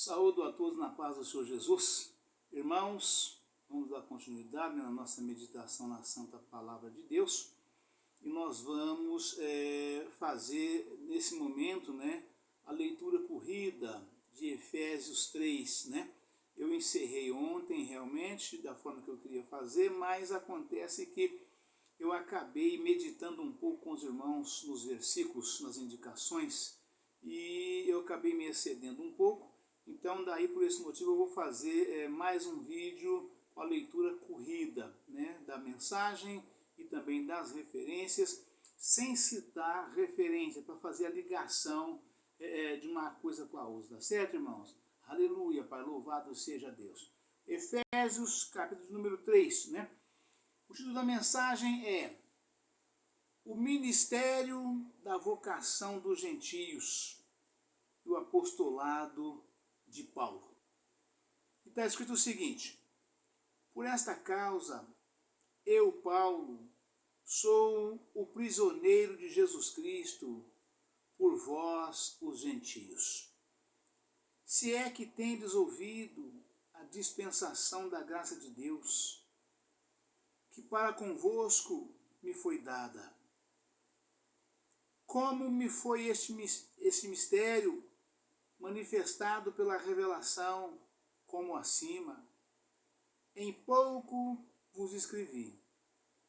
Saúdo a todos na paz do Senhor Jesus. Irmãos, vamos dar continuidade na nossa meditação na Santa Palavra de Deus. E nós vamos fazer nesse momento, a leitura corrida de Efésios 3, Eu encerrei ontem realmente da forma que eu queria fazer, mas acontece que eu acabei meditando um pouco com os irmãos nos versículos, nas indicações, e eu acabei me excedendo um pouco. Então, daí por esse motivo eu vou fazer mais um vídeo com a leitura corrida, da mensagem e também das referências, sem citar referência, para fazer a ligação de uma coisa com a outra, tá certo, irmãos? Aleluia, Pai, louvado seja Deus. Efésios, capítulo número 3, O título da mensagem é O Ministério da Vocação dos Gentios e o Apostolado de Paulo. E está escrito o seguinte: Por esta causa, eu, Paulo, sou o prisioneiro de Jesus Cristo por vós, os gentios. Se é que tendes ouvido a dispensação da graça de Deus, que para convosco me foi dada. Como me foi este mistério manifestado pela revelação, como acima, em pouco vos escrevi,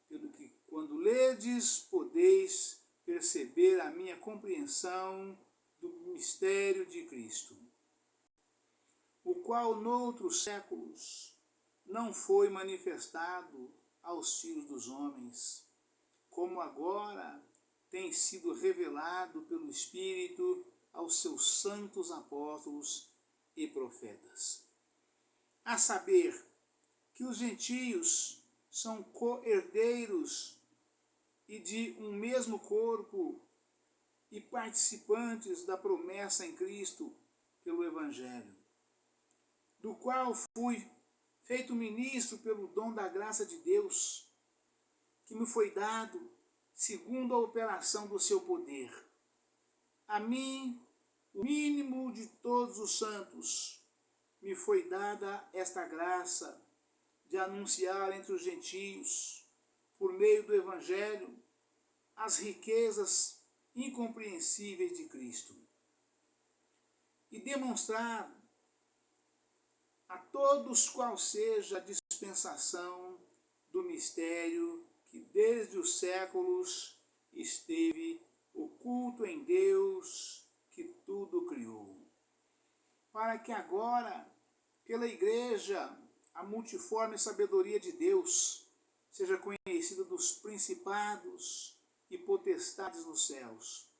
pelo que quando ledes podeis perceber a minha compreensão do mistério de Cristo, o qual noutros séculos não foi manifestado aos filhos dos homens, como agora tem sido revelado pelo Espírito aos seus santos apóstolos e profetas. A saber, que os gentios são co-herdeiros e de um mesmo corpo e participantes da promessa em Cristo pelo Evangelho, do qual fui feito ministro pelo dom da graça de Deus, que me foi dado segundo a operação do seu poder. A mim, o mínimo de todos os santos, me foi dada esta graça de anunciar entre os gentios, por meio do Evangelho, as riquezas incompreensíveis de Cristo, e demonstrar a todos qual seja a dispensação do mistério que desde os séculos esteve oculto em Deus, que tudo criou, para que agora, pela Igreja, a multiforme sabedoria de Deus seja conhecida dos principados e potestades nos céus,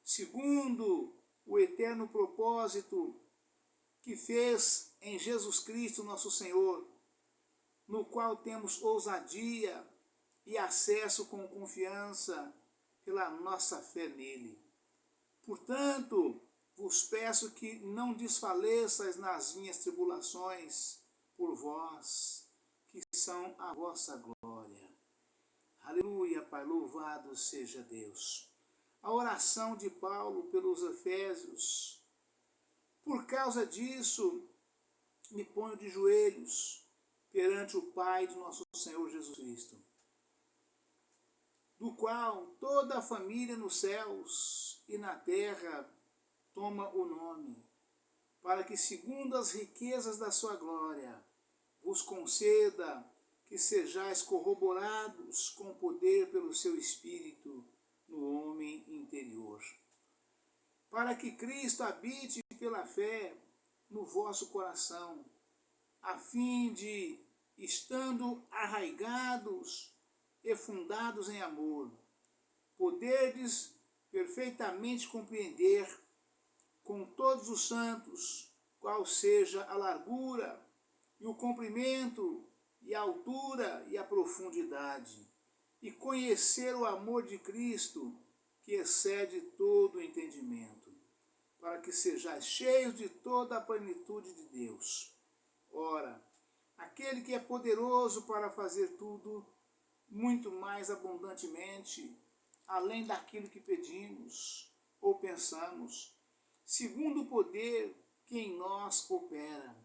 segundo o eterno propósito que fez em Jesus Cristo nosso Senhor, no qual temos ousadia e acesso com confiança pela nossa fé nele. Portanto, vos peço que não desfaleçais nas minhas tribulações por vós, que são a vossa glória. Aleluia, Pai, louvado seja Deus. A oração de Paulo pelos Efésios. Por causa disso, me ponho de joelhos perante o Pai de nosso Senhor Jesus Cristo, do qual toda a família nos céus e na terra toma o nome, para que, segundo as riquezas da sua glória, vos conceda que sejais corroborados com poder pelo seu Espírito no homem interior, para que Cristo habite pela fé no vosso coração, a fim de, estando arraigados e fundados em amor, poderdes perfeitamente compreender com todos os santos qual seja a largura e o comprimento e a altura e a profundidade, e conhecer o amor de Cristo que excede todo o entendimento, para que sejais cheios de toda a plenitude de Deus. Ora, aquele que é poderoso para fazer tudo muito mais abundantemente, além daquilo que pedimos ou pensamos, segundo o poder que em nós opera.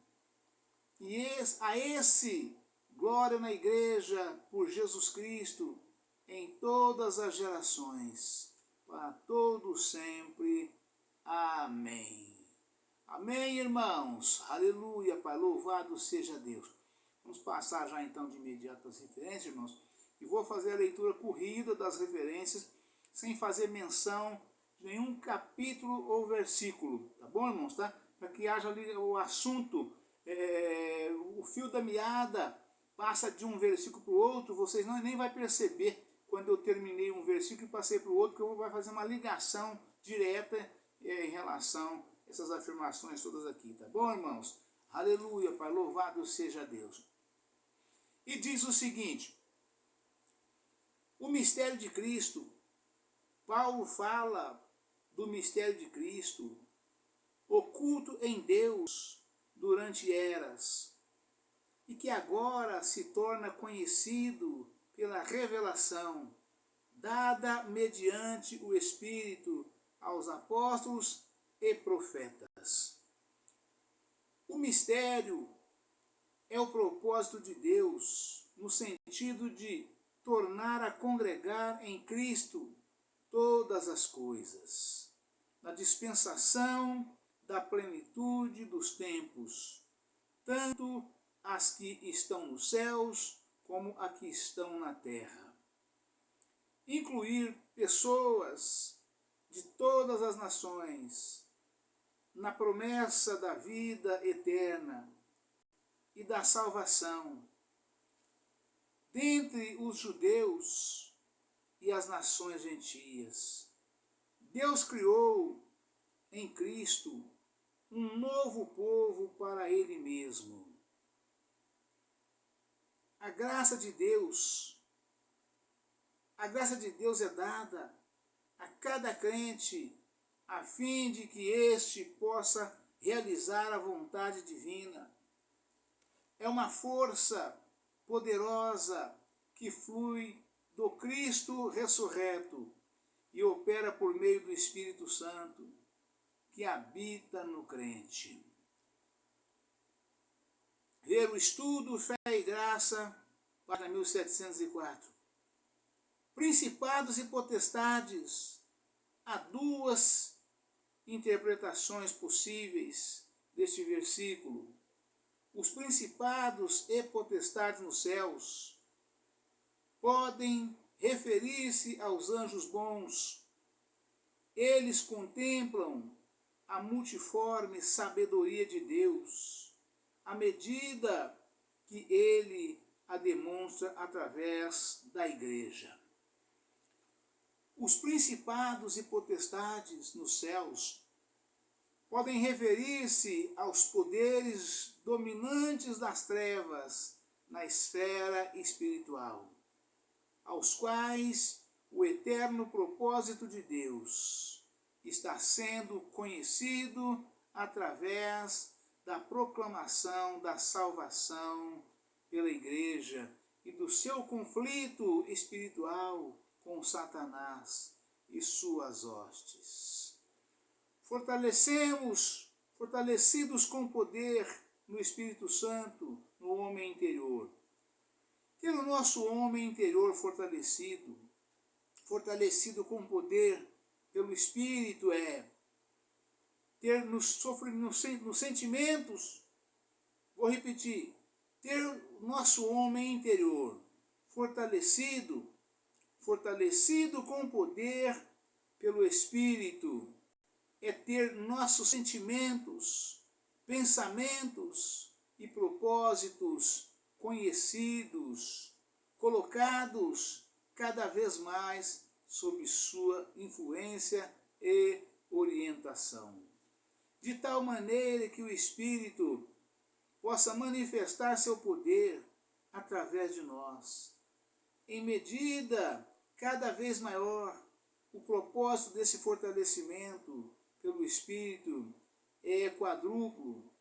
E a esse, glória na igreja por Jesus Cristo, em todas as gerações, para todos sempre. Amém. Amém, irmãos. Aleluia, Pai. Louvado seja Deus. Vamos passar já então de imediato as referências, irmãos. E vou fazer a leitura corrida das referências, sem fazer menção de nenhum capítulo ou versículo. Tá bom, irmãos? Tá? Para que haja ali o assunto, o fio da meada passa de um versículo para o outro, vocês nem vai perceber quando eu terminei um versículo e passei para o outro, que eu vou fazer uma ligação direta em relação a essas afirmações todas aqui, tá bom, irmãos? Aleluia, Pai, louvado seja Deus. E diz o seguinte: o mistério de Cristo, Paulo fala do mistério de Cristo, oculto em Deus durante eras, e que agora se torna conhecido pela revelação dada mediante o Espírito aos apóstolos e profetas. O mistério é o propósito de Deus, no sentido de tornar a congregar em Cristo todas as coisas, na dispensação da plenitude dos tempos, tanto as que estão nos céus como as que estão na terra. Incluir pessoas de todas as nações na promessa da vida eterna e da salvação, dentre os judeus e as nações gentias. Deus criou em Cristo um novo povo para Ele mesmo. A graça de Deus é dada a cada crente a fim de que este possa realizar a vontade divina. É uma força poderosa que flui do Cristo ressurreto e opera por meio do Espírito Santo, que habita no crente. Ver o estudo, fé e graça, página 1704. Principados e potestades, há duas interpretações possíveis deste versículo. Os principados e potestades nos céus podem referir-se aos anjos bons. Eles contemplam a multiforme sabedoria de Deus, à medida que Ele a demonstra através da igreja. Os principados e potestades nos céus podem referir-se aos poderes dominantes das trevas na esfera espiritual, aos quais o eterno propósito de Deus está sendo conhecido através da proclamação da salvação pela Igreja e do seu conflito espiritual com Satanás e suas hostes. Fortalecidos com poder no Espírito Santo, no homem interior. Ter o nosso homem interior fortalecido com poder pelo Espírito ter nos sentimentos, vou repetir, ter o nosso homem interior fortalecido com poder pelo Espírito, é ter nossos sentimentos, pensamentos e propósitos conhecidos, colocados cada vez mais sob sua influência e orientação. De tal maneira que o Espírito possa manifestar seu poder através de nós. Em medida cada vez maior, o propósito desse fortalecimento pelo Espírito é quadruplo,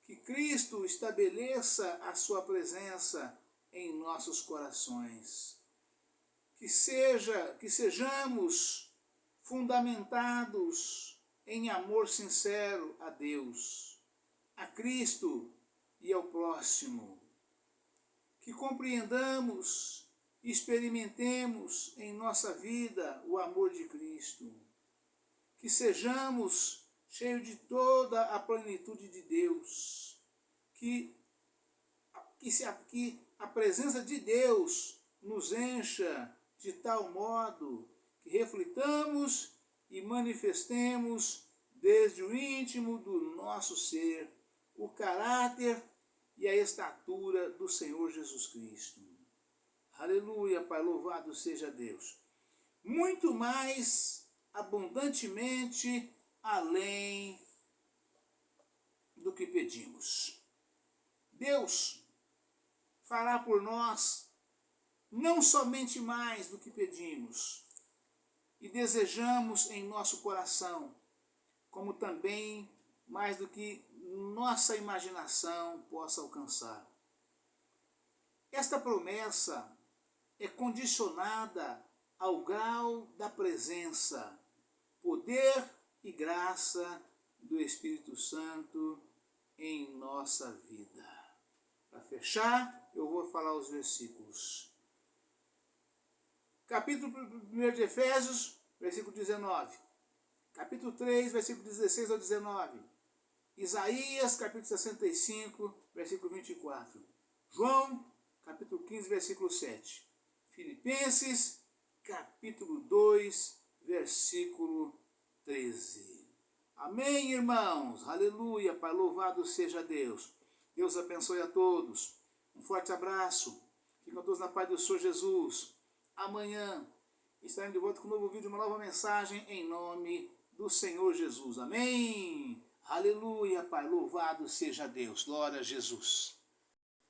que Cristo estabeleça a sua presença em nossos corações. Que sejamos fundamentados em amor sincero a Deus, a Cristo e ao próximo. Que compreendamos, experimentemos em nossa vida o amor de Cristo. Que sejamos cheios de toda a plenitude de Deus. Que a presença de Deus nos encha de tal modo que reflitamos e manifestemos desde o íntimo do nosso ser o caráter e a estatura do Senhor Jesus Cristo. Aleluia, Pai, louvado seja Deus. Muito mais abundantemente além do que pedimos. Deus fará por nós não somente mais do que pedimos e desejamos em nosso coração, como também mais do que nossa imaginação possa alcançar. Esta promessa é condicionada ao grau da presença, poder e graça do Espírito Santo em nossa vida. Para fechar, eu vou falar os versículos. Capítulo 1 de Efésios, versículo 19. Capítulo 3, versículo 16 ao 19. Isaías, capítulo 65, versículo 24. João, capítulo 15, versículo 7. Filipenses, capítulo 2, versículo 13. Amém, irmãos? Aleluia, Pai, louvado seja Deus. Deus abençoe a todos. Um forte abraço. Fiquem todos na paz do Senhor Jesus. Amanhã estaremos de volta com um novo vídeo, uma nova mensagem em nome do Senhor Jesus. Amém? Aleluia, Pai, louvado seja Deus. Glória a Jesus.